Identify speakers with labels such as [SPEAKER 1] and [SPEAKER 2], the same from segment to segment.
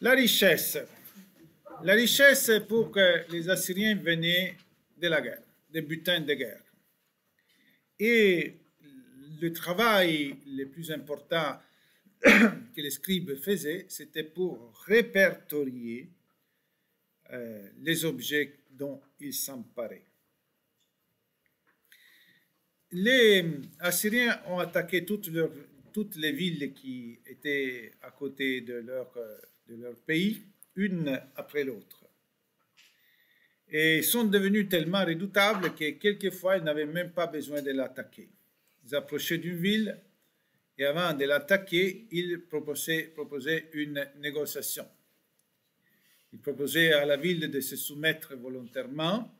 [SPEAKER 1] La richesse. La richesse pour que les Assyriens venaient de la guerre, des butins de guerre. Et le travail le plus important que les scribes faisaient, c'était pour répertorier les objets dont ils s'emparaient. Les Assyriens ont attaqué toutes les villes qui étaient à côté de leur pays, une après l'autre. Et ils sont devenus tellement redoutables que quelquefois, ils n'avaient même pas besoin de l'attaquer. Ils approchaient d'une ville et avant de l'attaquer, ils proposaient une négociation. Ils proposaient à la ville de se soumettre volontairement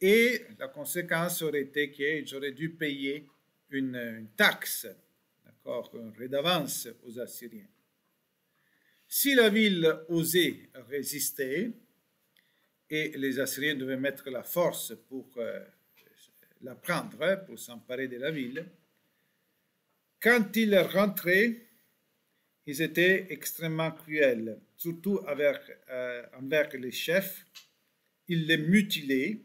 [SPEAKER 1] et la conséquence aurait été qu'ils auraient dû payer une taxe, d'accord, une redevance aux Assyriens. Si la ville osait résister, et les Assyriens devaient mettre la force pour la prendre, pour s'emparer de la ville, quand ils rentraient, ils étaient extrêmement cruels, surtout envers les chefs. Ils les mutilaient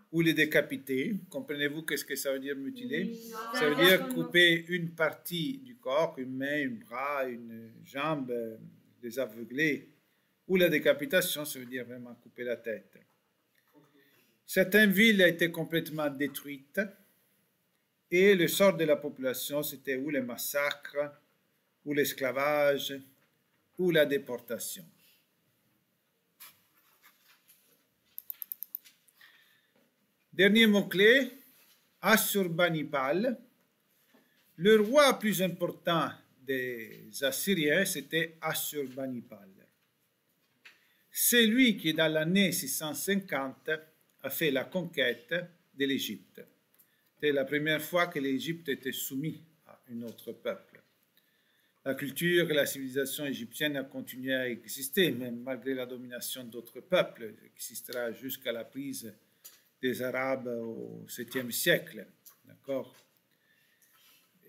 [SPEAKER 1] ou les décapitaient. Comprenez-vous qu'est-ce que ça veut dire mutiler? Ça veut dire couper une partie du corps, une main, un bras, une jambe, les aveugler. Ou la décapitation, ça veut dire vraiment couper la tête. Certaines villes étaient complètement détruites et le sort de la population, c'était ou le massacre, ou l'esclavage, ou la déportation. Dernier mot-clé, Assurbanipal. Le roi plus important des Assyriens, c'était Assurbanipal. C'est lui qui, dans l'année 650, a fait la conquête de l'Égypte. C'était la première fois que l'Égypte était soumise à un autre peuple. La culture et la civilisation égyptienne a continué à exister, même malgré la domination d'autres peuples. Elle existera jusqu'à la prise des Arabes au 7e siècle. D'accord?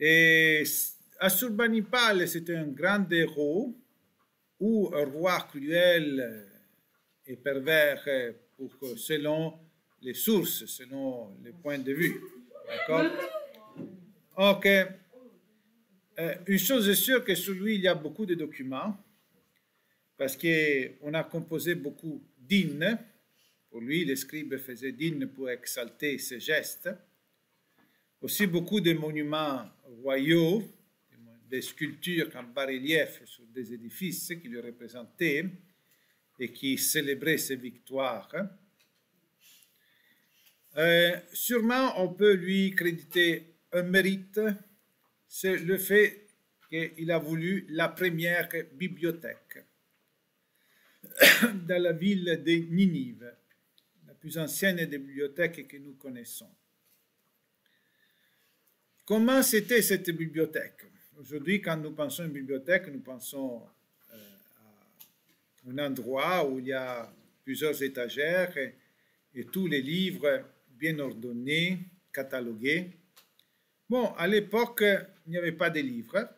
[SPEAKER 1] Et Assurbanipal, c'était un grand héros ou un roi cruel et pervers selon les sources, selon les points de vue. D'accord? Ok. Une chose est sûre que sur lui, il y a beaucoup de documents, parce qu'on a composé beaucoup d'hymnes. Pour lui, les scribes faisaient d'hymnes pour exalter ses gestes. Aussi beaucoup de monuments royaux, des sculptures en bas-relief sur des édifices qui le représentaient et qui célébraient ses victoires. Sûrement, on peut lui créditer un mérite, c'est le fait qu'il a voulu la première bibliothèque dans la ville de Ninive, la plus ancienne des bibliothèques que nous connaissons. Comment c'était cette bibliothèque? Aujourd'hui, quand nous pensons à une bibliothèque, nous pensons à un endroit où il y a plusieurs étagères et tous les livres bien ordonnés, catalogués. Bon, à l'époque, il n'y avait pas de livres.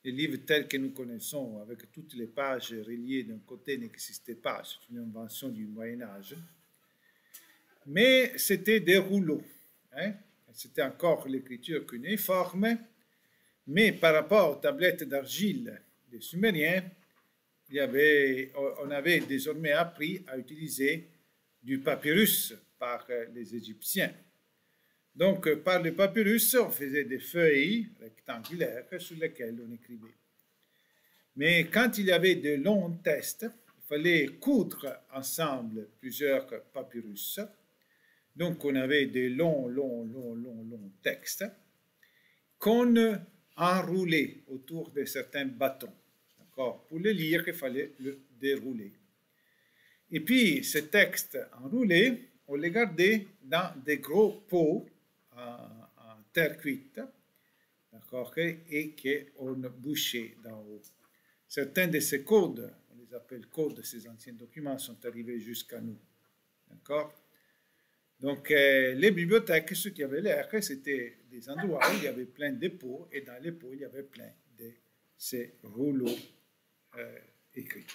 [SPEAKER 1] Les livres tels que nous connaissons, avec toutes les pages reliées d'un côté, n'existaient pas. C'est une invention du Moyen-Âge. Mais c'était des rouleaux. Hein? C'était encore l'écriture cunéiforme. Mais par rapport aux tablettes d'argile des Sumériens, on avait désormais appris à utiliser du papyrus par les Égyptiens. Donc, par le papyrus, on faisait des feuilles rectangulaires sur lesquelles on écrivait. Mais quand il y avait de longs textes, il fallait coudre ensemble plusieurs papyrus. Donc, on avait des longs textes qu'on enroulait autour de certains bâtons. D'accord? Pour les lire, il fallait le dérouler. Et puis, ces textes enroulés, on les gardait dans des gros pots en terre cuite, d'accord, et qu'on bouchait d'en haut. Certains de ces codes, on les appelle codes de ces anciens documents, sont arrivés jusqu'à nous. D'accord? Donc, les bibliothèques, ce qui avait l'air, c'était des endroits où il y avait plein de pots, et dans les pots, il y avait plein de ces rouleaux écrit.